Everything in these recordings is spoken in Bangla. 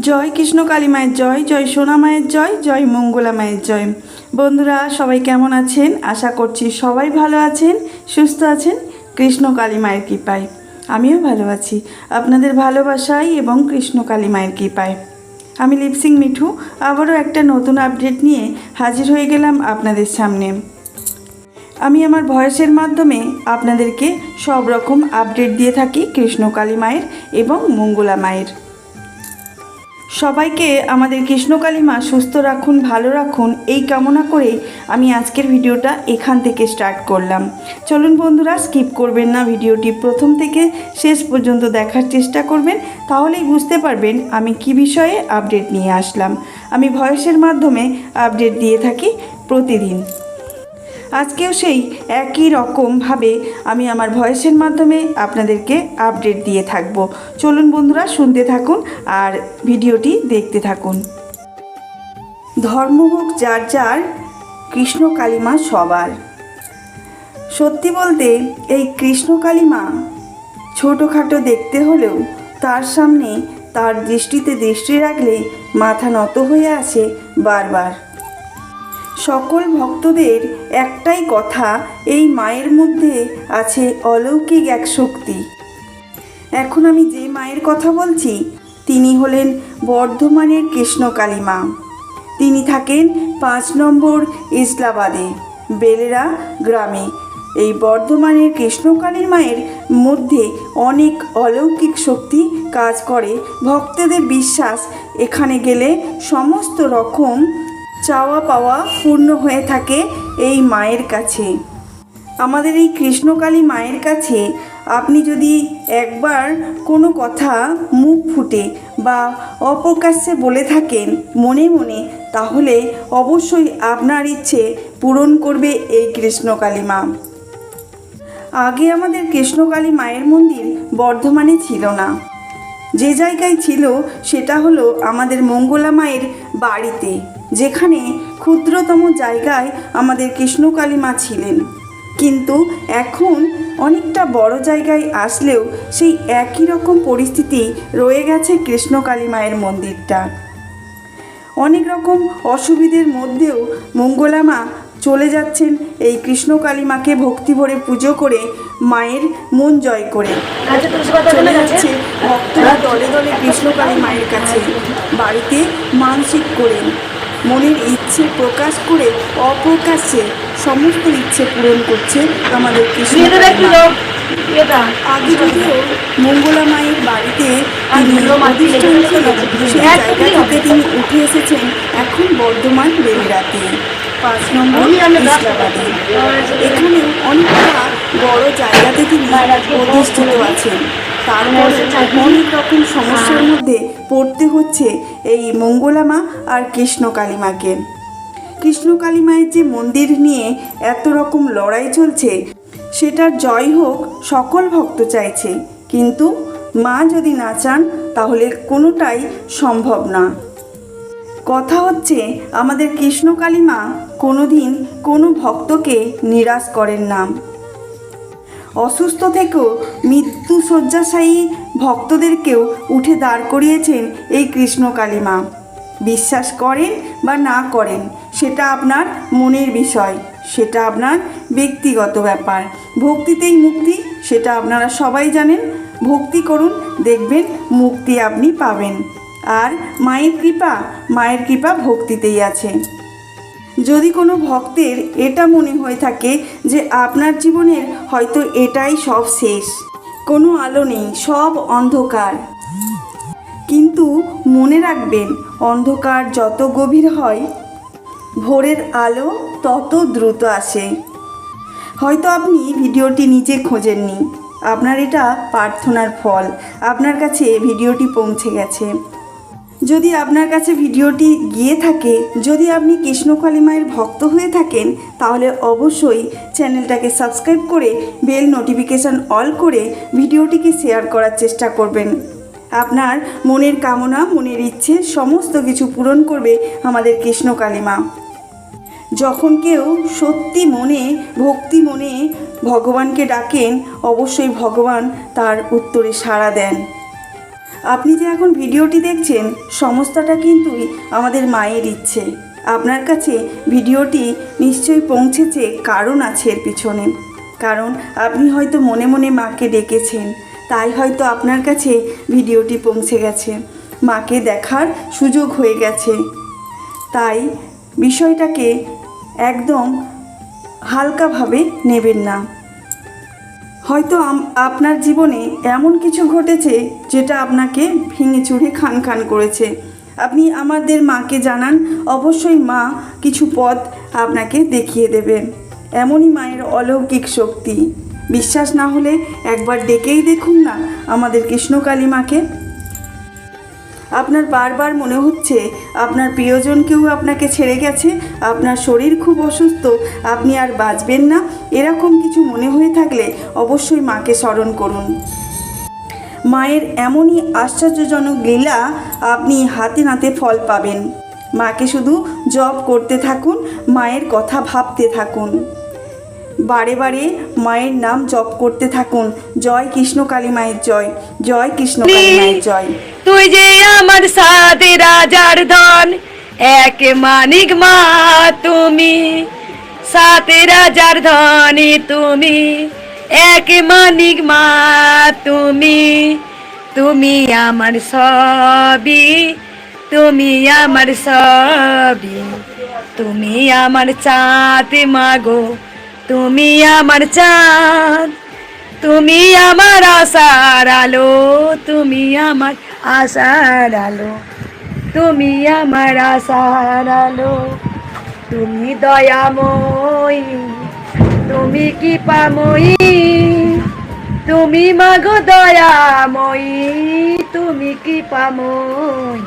জয় কৃষ্ণ কালী মায়ের জয়, জয় সোনা মায়ের জয়, জয় মঙ্গলা মায়ের জয়। বন্ধুরা সবাই কেমন আছেন? আশা করছি সবাই ভালো আছেন, সুস্থ আছেন কৃষ্ণ কালী মায়ের কৃপায়। আমিও ভালো আছি আপনাদের ভালোবাসায় এবং কৃষ্ণ কালী মায়ের কৃপায়। আমি লিপসিং মিঠু আবারও একটা নতুন আপডেট নিয়ে হাজির হয়ে গেলাম আপনাদের সামনে। আমি আমার ভয়েসের মাধ্যমে আপনাদেরকে সব রকম আপডেট দিয়ে থাকি কৃষ্ণ কালী মায়ের এবং মঙ্গলা মায়ের। সবাইকে আমাদের কৃষ্ণকালী মা সুস্থ রাখুন, ভালো রাখুন, এই কামনা করে আমি আজকের ভিডিওটা এখান থেকে স্টার্ট করলাম। চলুন বন্ধুরা, স্কিপ করবেন না, ভিডিওটি প্রথম থেকে শেষ পর্যন্ত দেখার চেষ্টা করবেন, তাহলেই বুঝতে পারবেন আমি কি বিষয়ে আপডেট নিয়ে আসলাম। আমি ভয়েসের মাধ্যমে আপডেট দিয়ে থাকি প্রতিদিন। আজকেও সেই একই রকমভাবে আমি আমার ভয়েসের মাধ্যমে আপনাদেরকে আপডেট দিয়ে থাকব। চলুন বন্ধুরা, শুনতে থাকুন আর ভিডিওটি দেখতে থাকুন। ধর্ম হোক যার যার, কৃষ্ণ কালী মা সবার। সত্যি বলতে এই কৃষ্ণ কালী মা ছোটোখাটো দেখতে হলেও তার সামনে তার দৃষ্টিতে দৃষ্টি রাখলে মাথা নত হয়ে আসে বারবার। সকল ভক্তদের একটাই কথা, এই মায়ের মধ্যে আছে অলৌকিক এক শক্তি। এখন আমি যে মায়ের কথা বলছি তিনি হলেন বর্ধমানের কৃষ্ণকালী মা। তিনি থাকেন 5 নম্বর ইসলাবাদে বেলেরা গ্রামে। এই বর্ধমানের কৃষ্ণকালী মায়ের মধ্যে অনেক অলৌকিক শক্তি কাজ করে। ভক্তদের বিশ্বাস এখানে গেলে সমস্ত রকম চাওয়া পাওয়া পূর্ণ হয়ে থাকে এই মায়ের কাছে। আমাদের এই কৃষ্ণকালী মায়ের কাছে আপনি যদি একবার কোনো কথা মুখ ফুটে বা অপ্রকাশ্যে বলে থাকেন মনে মনে, তাহলে অবশ্যই আপনার ইচ্ছে পূরণ করবে এই কৃষ্ণকালী মা। আগে আমাদের কৃষ্ণকালী মায়ের মন্দির বর্ধমানে ছিল না। যে জায়গায় ছিল সেটা হলো আমাদের মঙ্গলা মায়ের বাড়িতে, যেখানে ক্ষুদ্রতম জায়গায় আমাদের কৃষ্ণকালী মা ছিলেন। কিন্তু এখন অনেকটা বড় জায়গায় আসলেও সেই একই রকম পরিস্থিতি রয়ে গেছে কৃষ্ণকালী মায়ের মন্দিরটা। অনেক রকম অসুবিধের মধ্যেও মঙ্গলা মা চলে যাচ্ছেন এই কৃষ্ণকালী মাকে ভক্তি ভরে পুজো করে, মায়ের মন জয় করে চলে যাচ্ছে ভক্তরা দলে দলে কৃষ্ণকালী মায়ের কাছে। বাড়িতে মানসিক করে মনের ইচ্ছে প্রকাশ করে অপ্রকাশ্যে সমস্ত ইচ্ছে পূরণ করছে আমাদের কৃষ্ণকালী মা। আগে যদিও মঙ্গলা মায়ের বাড়িতে তিনি সেই জায়গা থেকে তিনি উঠে এসেছেন এখন বর্ধমান বেলেরাতে 5 নম্বর ইসলাবাদে। এখানে অনেকটা বড় জায়গাতে তিনি প্রতিষ্ঠিত আছেন। তারপর অনেক রকম সমস্যার মধ্যে পড়তে হচ্ছে এই মঙ্গলা মা আর কৃষ্ণকালী মাকে। কৃষ্ণকালী মায়ের যে মন্দির নিয়ে এত রকম লড়াই চলছে, সেটার জয় হোক সকল ভক্ত চাইছে, কিন্তু মা যদি না চান তাহলে কোনোটাই সম্ভব না। কথা হচ্ছে আমাদের কৃষ্ণকালী মা কোনোদিন কোনো ভক্তকে নিরাশ করেন না। অসুস্থ থেকেও মৃত্যু শয্যাশায়ী ভক্তদেরকেও উঠে দাঁড় করিয়েছেন এই কৃষ্ণকালী মা। বিশ্বাস করেন বা না করেন সেটা আপনার মনের বিষয়, সেটা আপনার ব্যক্তিগত ব্যাপার। ভক্তিতেই মুক্তি, সেটা আপনারা সবাই জানেন। ভক্তি করুন, দেখবেন মুক্তি আপনি পাবেন। আর মায়ের কৃপা ভক্তিতেই আছে। যদি কোনো ভক্তের এটা মনে হয়ে থাকে যে আপনার জীবনের হয়তো এটাই সব শেষ, কোনো আলো নেই, সব অন্ধকার, কিন্তু মনে রাখবেন অন্ধকার যত গভীর হয় ভোরের আলো তত দ্রুত আসে। হয়তো আপনি ভিডিওটি নিজে খোঁজেননি, আপনার এটা প্রার্থনার ফল, আপনার কাছে ভিডিওটি পৌঁছে গেছে। যদি আপনার কাছে ভিডিওটি গিয়ে থাকে, যদি আপনি কৃষ্ণকালী মায়ের ভক্ত হয়ে থাকেন, তাহলে অবশ্যই চ্যানেলটাকে সাবস্ক্রাইব করে বেল নোটিফিকেশান অল করে ভিডিওটিকে শেয়ার করার চেষ্টা করবেন। আপনার মনের কামনা, মনের ইচ্ছে সমস্ত কিছু পূরণ করবে আমাদের কৃষ্ণকালী মা। যখন কেউ সত্যি মনে ভক্তি মনে ভগবানকে ডাকেন, অবশ্যই ভগবান তার উত্তরে সাড়া দেন। আপনি যে এখন ভিডিওটি দেখছেন, সমস্তটা কিন্তু আমাদের মায়ের ইচ্ছে। আপনার কাছে ভিডিওটি নিশ্চয়ই পৌঁছেছে, কারণ আছে এর পিছনে। কারণ আপনি হয়তো মনে মনে মাকে ডেকেছেন, তাই হয়তো আপনার কাছে ভিডিওটি পৌঁছে গেছে, মাকে দেখার সুযোগ হয়ে গেছে। তাই বিষয়টাকে একদম হালকাভাবে নেবেন না। হয়তো আপনার জীবনে এমন কিছু ঘটেছে যেটা আপনাকে ভেঙে চুরে খান খান করেছে। আপনি আমাদের মাকে জানান, অবশ্যই মা কিছু পথ আপনাকে দেখিয়ে দেবে। এমনই মায়ের অলৌকিক শক্তি। বিশ্বাস না হলে একবার ডেকেই দেখুন না আমাদের কৃষ্ণকালী মাকে। আপনার বারবার মনে হচ্ছে আপনার প্রিয়জন কেউ আপনাকে ছেড়ে গেছে, আপনার শরীর খুব অসুস্থ, আপনি আর বাঁচবেন না, এরকম কিছু মনে হয়ে থাকলে অবশ্যই মাকে স্মরণ করুন। মায়ের এমনই আশ্চর্যজনক লীলা, আপনি হাতে নাতে ফল পাবেন। মাকে শুধু জপ করতে থাকুন, মায়ের কথা ভাবতে থাকুন, বারে বারে মায়ের নাম জপ করতে থাকুন। জয় কৃষ্ণকালী মায়ের জয়, জয় কৃষ্ণকালী মায়ের জয়। তুই যে আমার সাথে রাজার ধন, এক মানিক মা তুমি, সাথে রাজার ধনী তুমি, এক মানিক মা তুমি। তুমি আমার সবই, তুমি আমার সবই, তুমি আমার চাঁদ মাগো, তুমি আমার চাঁদ, তুমি আমার আশার আলো, তুমি আমার আশার আলো, তুমি আমার আশার আলো। তুমি দয়াময়ী, তুমি কৃপাময়ী, তুমি মাগো দয়াময়ী, তুমি কৃপাময়ী,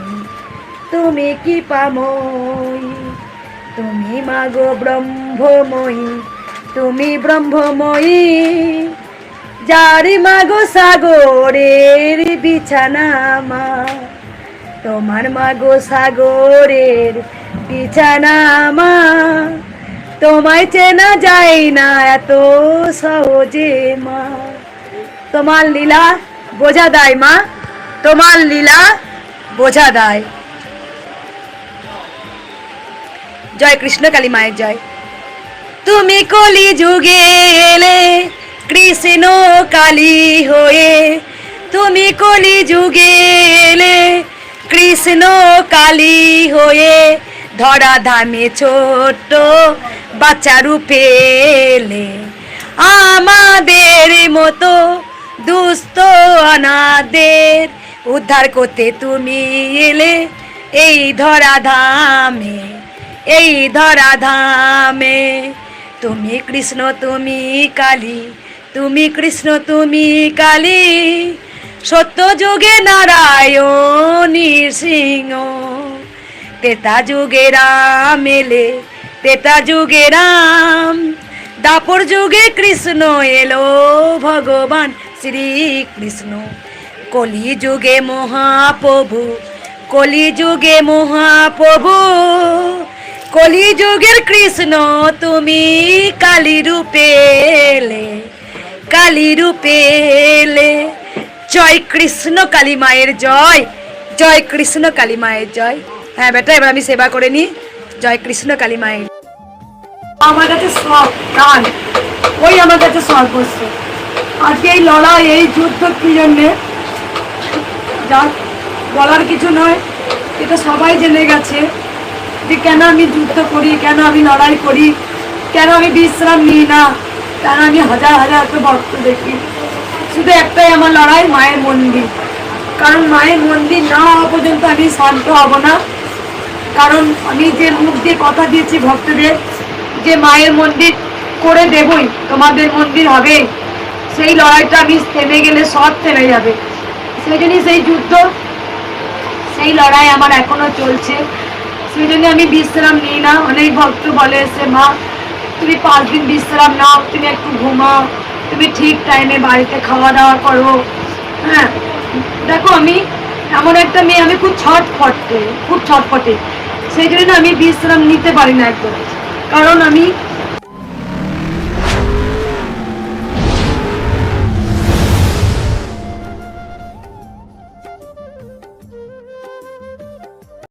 তুমি কৃপাময়ী। তুমি মাগো ব্রহ্মময়ী, তুমি ব্রহ্মময়ী, যারি মাগো সাগরের বিছানা মা, তোমার মাগো সাগরের বিছানা মা। তোমায় চেনা যায় না এত সহজে মা, তোমার লীলা বোঝা দেয় মা, তোমার লীলা বোঝা দেয়। জয় কৃষ্ণকালী মায়ের জয়। তুমি কলি যুগে এলে কৃষ্ণ কালী হয়ে, তুমি কলি যুগে এলে কৃষ্ণ কালী হয়ে, ধরা ধামে ছোট্ট বাচ্চা রূপে এলে, আমাদের মতো দুস্থ অনাথদের উদ্ধার করতে তুমি এলে এই ধরা ধামে, এই ধরা ধামে। তুমি কৃষ্ণ তুমি কালী, তুমি কৃষ্ণ তুমি কালী, সত্য যুগে নারায়ণ সিংহ, তেতা যুগে রাম এলে, তেতা যুগে রাম, দাপর যুগে কৃষ্ণ এলো ভগবান শ্রীকৃষ্ণ। কলি যুগে মহাপ্রভু, কলি যুগে মহাপ্রভু, কলি যুগের কৃষ্ণ তুমি কালী রূপে এলে, কালী রূপে এলে। জয় কৃষ্ণ কালী মায়ের জয়, জয় কৃষ্ণ কালী মায়ের জয়। হ্যাঁ বেটা, এবার আমি সেবা করে নি। জয় কৃষ্ণ কালী মায়ের। আমার কাছে সব প্রাণ, ওই আমার কাছে সর্বস্ব। আজকে এই লড়াই, এই যুদ্ধ কি জন্যে, যার বলার কিছু নয়, এটা সবাই জেনে গেছে যে কেন আমি যুদ্ধ করি, কেন আমি লড়াই করি, কেন আমি বিশ্রাম নিই না, কেন আমি হাজার হাজার ভক্ত দেখি। শুধু একটাই আমার লড়াই, মায়ের মন্দির। কারণ মায়ের মন্দির না হওয়া পর্যন্ত আমি শান্ত হব না। কারণ আমি যে মুখ দিয়ে কথা দিয়েছি ভক্তদের যে মায়ের মন্দির করে দেবই, তোমাদের মন্দির হবে, সেই লড়াইটা আমি থেমে গেলে সব থেমে যাবে। সেই জন্যই সেই যুদ্ধ, সেই লড়াই আমার এখনো চলছে। সেই জন্য আমি বিশ্রাম নিই না। অনেক ভক্ত বলে এসে, মা তুমি 5 দিন বিশ্রাম নাও, তুমি একটু ঘুমাও, তুমি ঠিক টাইমে বাড়িতে খাওয়া দাওয়া করো। হ্যাঁ দেখো, আমি এমন একটা মেয়ে, আমি খুব ছটফটে, খুব ছটফটে। সেই জন্য আমি বিশ্রাম নিতে পারি না একদম। কারণ আমি